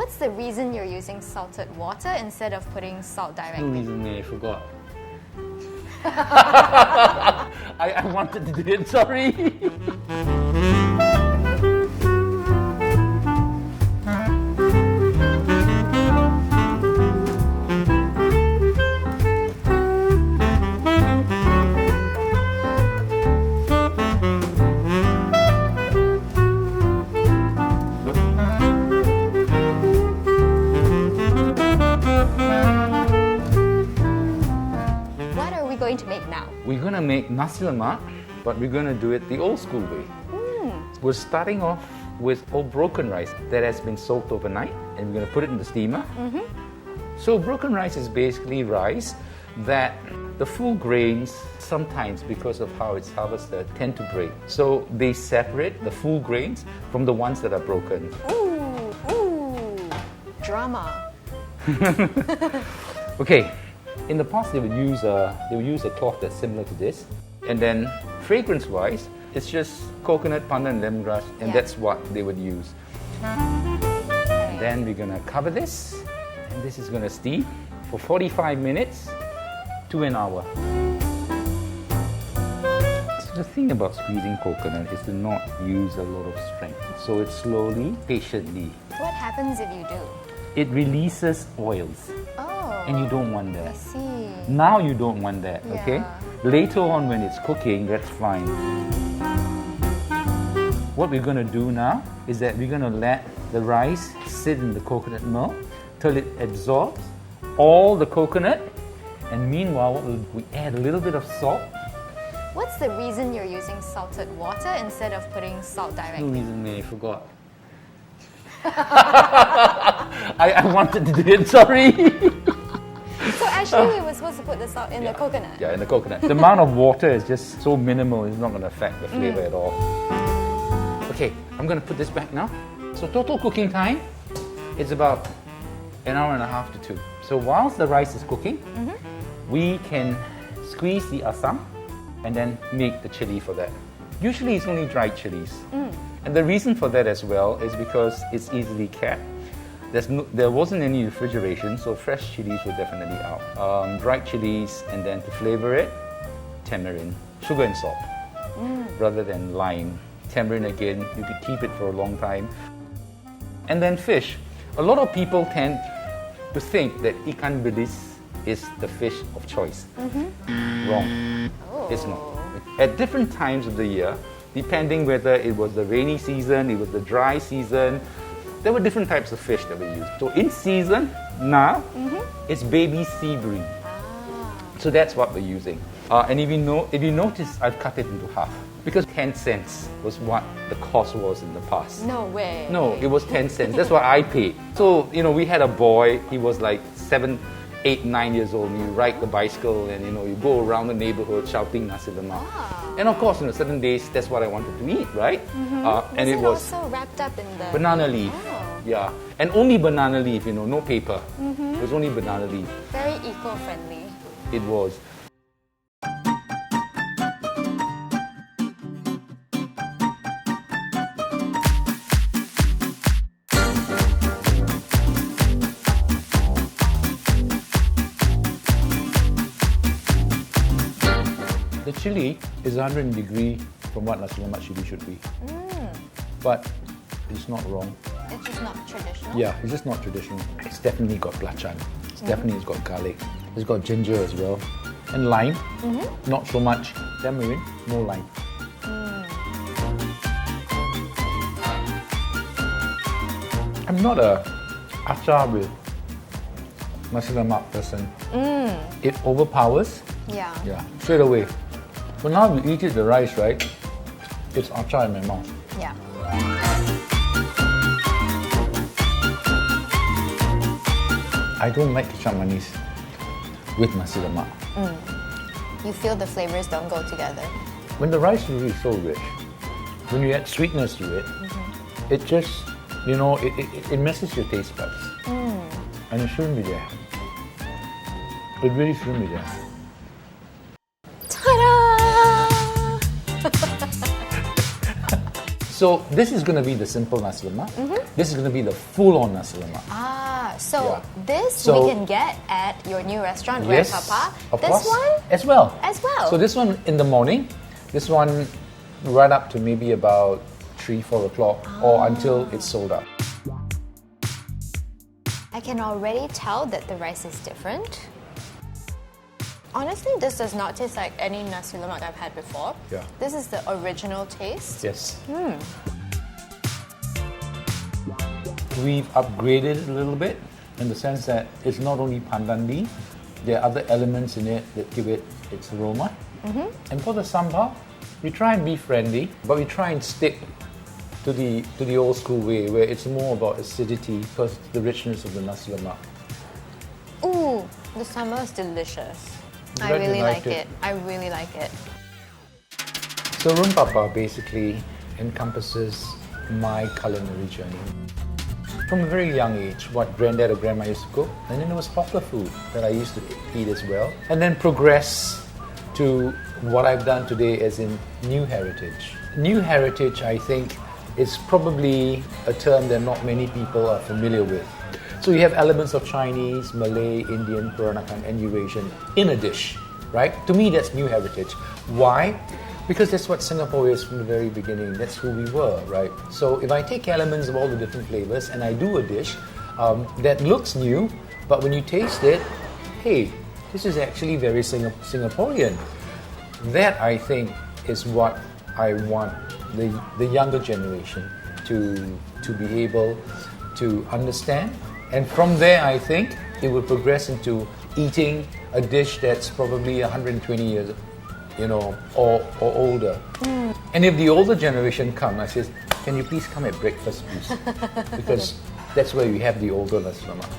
What's the reason you're using salted water instead of putting salt No directly? reason, I forgot. I wanted to do it, sorry. What are we going to make now? We're gonna make nasi lemak, but we're gonna do it the old school way. We're starting off with old broken rice that has been soaked overnight, and we're gonna put it in the steamer. So broken rice is basically rice that the full grains, sometimes because of how it's harvested, tend to break. So they separate the full grains from the ones that are broken. Ooh, drama. Okay, in the past they would use a cloth that's similar to this, and then fragrance-wise, it's just coconut, pandan, and lemongrass, and Yeah. that's what they would use. And then we're gonna cover this, and this is gonna steam for 45 minutes to an hour. So the thing about squeezing coconut is to not use a lot of strength. So it's slowly, patiently. What happens if you do? It releases oils, Oh, and you don't want I that. see. Now you don't want that, okay? Yeah. Later on when it's cooking, that's fine. What we're gonna do now is that we're gonna let the rice sit in the coconut milk till it absorbs all the coconut, and meanwhile what we'll do, we add a little bit of salt. What's the reason you're using salted water instead of putting salt No directly? reason, I forgot. I wanted to do it, sorry. So actually we were supposed to put the salt in the coconut. Yeah, in the coconut. The amount of water is just so minimal, it's not going to affect the flavor at all. Okay, I'm going to put this back now. So total cooking time is about an hour and a half to 2. So whilst the rice is cooking, we can squeeze the asam and then make the chili for that. Usually it's only dried chilies. And the reason for that as well is because it's easily kept. There wasn't any refrigeration, so fresh chilies were definitely out. Dried chilies, and then to flavor it, tamarind, sugar and salt, rather than lime. Tamarind again, you could keep it for a long time. And then fish. A lot of people tend to think that ikan bilis is the fish of choice. Wrong. It's not. At different times of the year, depending whether it was the rainy season, it was the dry season, there were different types of fish that we used. So in season, now, it's baby sea bream. So that's what we're using. And if you notice, I've cut it into half. Because 10 cents was what the cost was in the past. No way. No, it was 10 cents. That's what I paid. So, we had a boy, he was like 7, 8, 9 years old, and you ride the bicycle and, you go around the neighborhood shouting nasi lemak. And of course, certain days, that's what I wanted to eat, right? And it was also wrapped up in the banana leaf. Oh. Yeah. And only banana leaf, no paper. It was only banana leaf. Very eco-friendly. It was. The chili is 100 degree from what nasi lemak chili should be. But it's not wrong. It's just not traditional. Yeah, it's just not traditional. It's definitely got belacan. It's got garlic. It's got ginger as well. And lime. Not so much. Tamarind, no lime. I'm not a achar with nasi lemak person. It overpowers. Yeah. Yeah, straight away. But now you eat it, the rice, right? It's achar in my mouth. Yeah. I don't like kicap manis with nasi lemak. You feel the flavors don't go together. When the rice is really so rich, when you add sweetness to it, it just, it messes your taste buds. And it shouldn't be there. It really shouldn't be there. Ta-da! So this is going to be the simple nasi lemak. This is going to be the full-on nasi lemak. So Yeah. this So- we can get at your new restaurant, Yes, Rempapa. of This course. one As well. as well. So this one in the morning, this one right up to maybe about 3-4 o'clock or until it's sold out. I can already tell that the rice is different. Honestly, this does not taste like any nasi lemak I've had before. Yeah. This is the original taste. Yes. We've upgraded it a little bit in the sense that it's not only pandan leaf, there are other elements in it that give it its aroma. And for the sambal, we try and be friendly, but we try and stick to the old school way where it's more about acidity because of the richness of the nasi lemak. Ooh, the sambal is delicious. I Glad you really liked like it. it. I really like it. So Rempapa basically encompasses my culinary journey. From a very young age, what granddad or grandma used to cook, and then it was hawker food that I used to eat as well, and then progress to what I've done today as in new heritage. New heritage, I think, is probably a term that not many people are familiar with. So you have elements of Chinese, Malay, Indian, Peranakan, and Eurasian in a dish, right? To me, that's new heritage. Why? Because that's what Singapore is from the very beginning. That's who we were, right? So if I take elements of all the different flavors and I do a dish that looks new, but when you taste it, hey, this is actually very Singaporean. That, I think, is what I want the younger generation to be able to understand. And from there, I think, it will progress into eating a dish that's probably 120 years or older. And if the older generation come, I says, can you please come at breakfast, please? Because that's where we have the older nasi lemak.